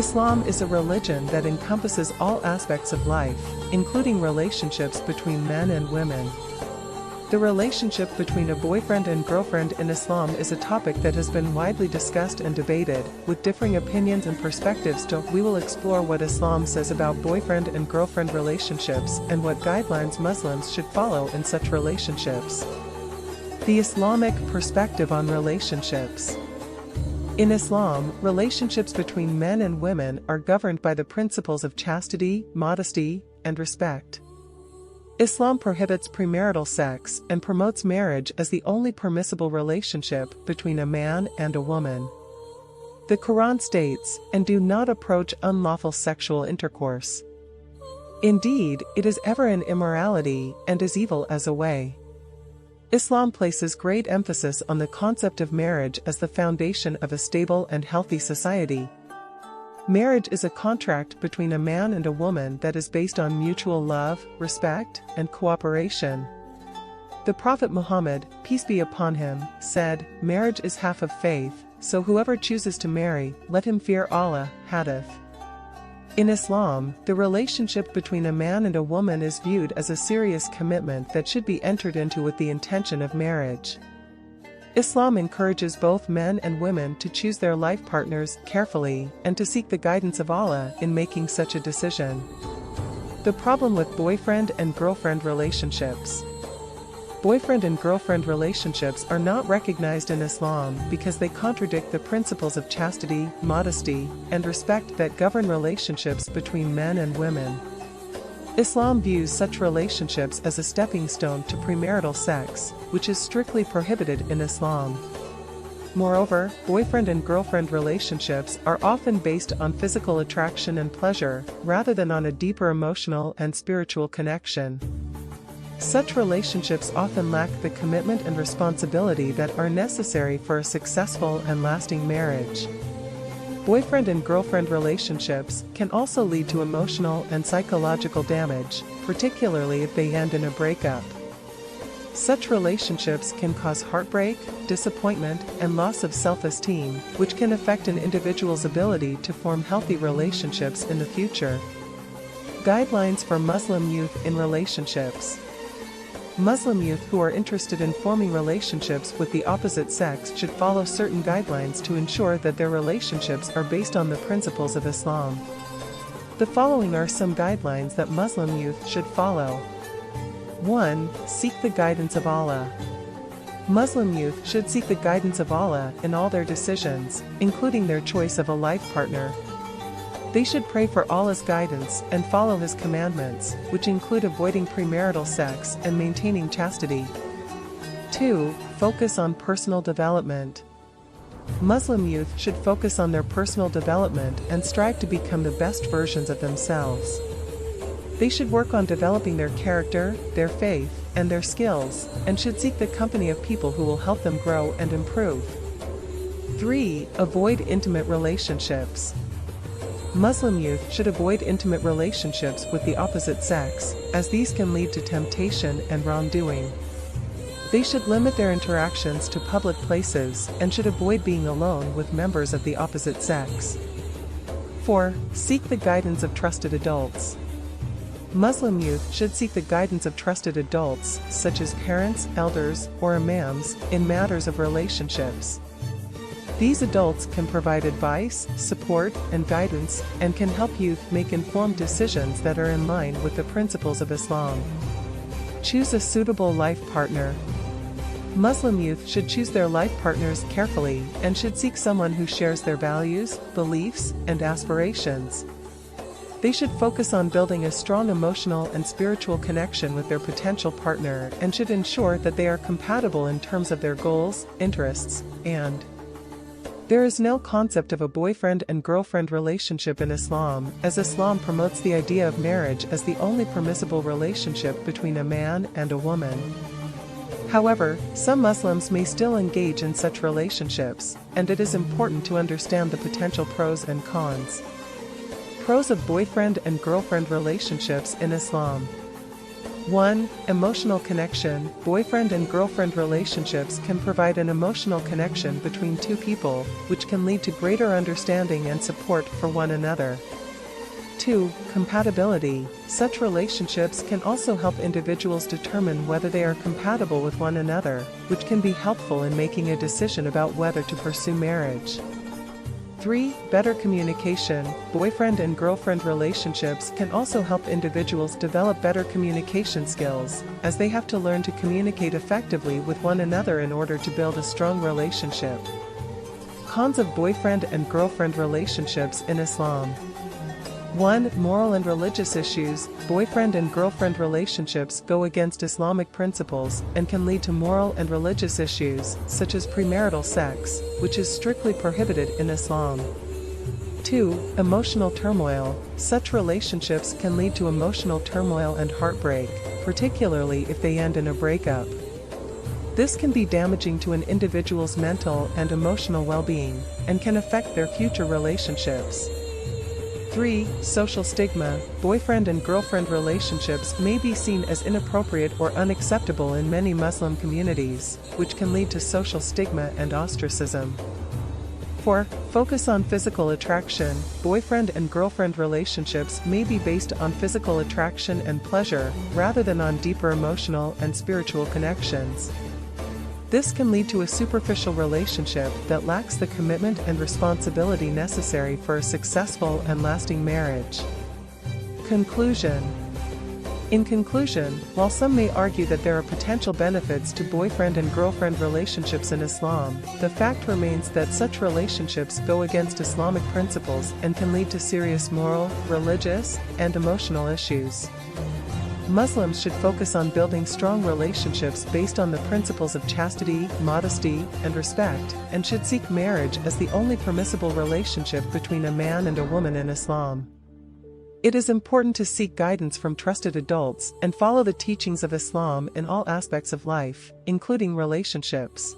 Islam is a religion that encompasses all aspects of life, including relationships between men and women. The relationship between a boyfriend and girlfriend in Islam is a topic that has been widely discussed and debated, with differing opinions and perspectives. We will explore what Islam says about boyfriend and girlfriend relationships and what guidelines Muslims should follow in such relationships. The Islamic perspective on relationships. In Islam, relationships between men and women are governed by the principles of chastity, modesty, and respect. Islam prohibits premarital sex and promotes marriage as the only permissible relationship between a man and a woman. The Quran states, "And do not approach unlawful sexual intercourse. Indeed, it is ever an immorality and as evil as a way." Islam places great emphasis on the concept of marriage as the foundation of a stable and healthy society. Marriage is a contract between a man and a woman that is based on mutual love, respect, and cooperation. The Prophet Muhammad, peace be upon him, said, "Marriage is half of faith, so whoever chooses to marry, let him fear Allah." Hadith. In Islam, the relationship between a man and a woman is viewed as a serious commitment that should be entered into with the intention of marriage. Islam encourages both men and women to choose their life partners carefully and to seek the guidance of Allah in making such a decision. The problem with boyfriend and girlfriend relationships. Boyfriend and girlfriend relationships are not recognized in Islam because they contradict the principles of chastity, modesty, and respect that govern relationships between men and women. Islam views such relationships as a stepping stone to premarital sex, which is strictly prohibited in Islam. Moreover, boyfriend and girlfriend relationships are often based on physical attraction and pleasure, rather than on a deeper emotional and spiritual connection. Such relationships often lack the commitment and responsibility that are necessary for a successful and lasting marriage. Boyfriend and girlfriend relationships can also lead to emotional and psychological damage, particularly if they end in a breakup. Such relationships can cause heartbreak, disappointment, and loss of self-esteem, which can affect an individual's ability to form healthy relationships in the future. Guidelines for Muslim youth in relationships. Muslim youth who are interested in forming relationships with the opposite sex should follow certain guidelines to ensure that their relationships are based on the principles of Islam. The following are some guidelines that Muslim youth should follow. 1. Seek the guidance of Allah. Muslim youth should seek the guidance of Allah in all their decisions, including their choice of a life partner. They should pray for Allah's guidance and follow His commandments, which include avoiding premarital sex and maintaining chastity. 2. Focus on personal development. Muslim youth should focus on their personal development and strive to become the best versions of themselves. They should work on developing their character, their faith, and their skills, and should seek the company of people who will help them grow and improve. 3. Avoid intimate relationships. Muslim youth should avoid intimate relationships with the opposite sex, as these can lead to temptation and wrongdoing. They should limit their interactions to public places and should avoid being alone with members of the opposite sex. 4. Seek the guidance of trusted adults. Muslim youth should seek the guidance of trusted adults, such as parents, elders, or imams, in matters of relationships. These adults can provide advice, support, and guidance, and can help youth make informed decisions that are in line with the principles of Islam. Choose a suitable life partner. Muslim youth should choose their life partners carefully and should seek someone who shares their values, beliefs, and aspirations. They should focus on building a strong emotional and spiritual connection with their potential partner and should ensure that they are compatible in terms of their goals, interests, and there is no concept of a boyfriend and girlfriend relationship in Islam, as Islam promotes the idea of marriage as the only permissible relationship between a man and a woman. However, some Muslims may still engage in such relationships, and it is important to understand the potential pros and cons. Pros of boyfriend and girlfriend relationships in Islam. 1. Emotional connection. Boyfriend and girlfriend relationships can provide an emotional connection between two people, which can lead to greater understanding and support for one another. 2. Compatibility. Such relationships can also help individuals determine whether they are compatible with one another, which can be helpful in making a decision about whether to pursue marriage. 3. Better communication. Boyfriend and girlfriend relationships can also help individuals develop better communication skills, as they have to learn to communicate effectively with one another in order to build a strong relationship. Cons of boyfriend and girlfriend relationships in Islam. 1. Moral and religious issues. Boyfriend and girlfriend relationships go against Islamic principles and can lead to moral and religious issues, such as premarital sex, which is strictly prohibited in Islam. 2. Emotional turmoil. Such relationships can lead to emotional turmoil and heartbreak, particularly if they end in a breakup. This can be damaging to an individual's mental and emotional well-being, and can affect their future relationships. 3. Social stigma. Boyfriend and girlfriend relationships may be seen as inappropriate or unacceptable in many Muslim communities, which can lead to social stigma and ostracism. 4. Focus on physical attraction. Boyfriend and girlfriend relationships may be based on physical attraction and pleasure, rather than on deeper emotional and spiritual connections. This can lead to a superficial relationship that lacks the commitment and responsibility necessary for a successful and lasting marriage. Conclusion. In conclusion, while some may argue that there are potential benefits to boyfriend and girlfriend relationships in Islam, the fact remains that such relationships go against Islamic principles and can lead to serious moral, religious, and emotional issues. Muslims should focus on building strong relationships based on the principles of chastity, modesty, and respect, and should seek marriage as the only permissible relationship between a man and a woman in Islam. It is important to seek guidance from trusted adults and follow the teachings of Islam in all aspects of life, including relationships.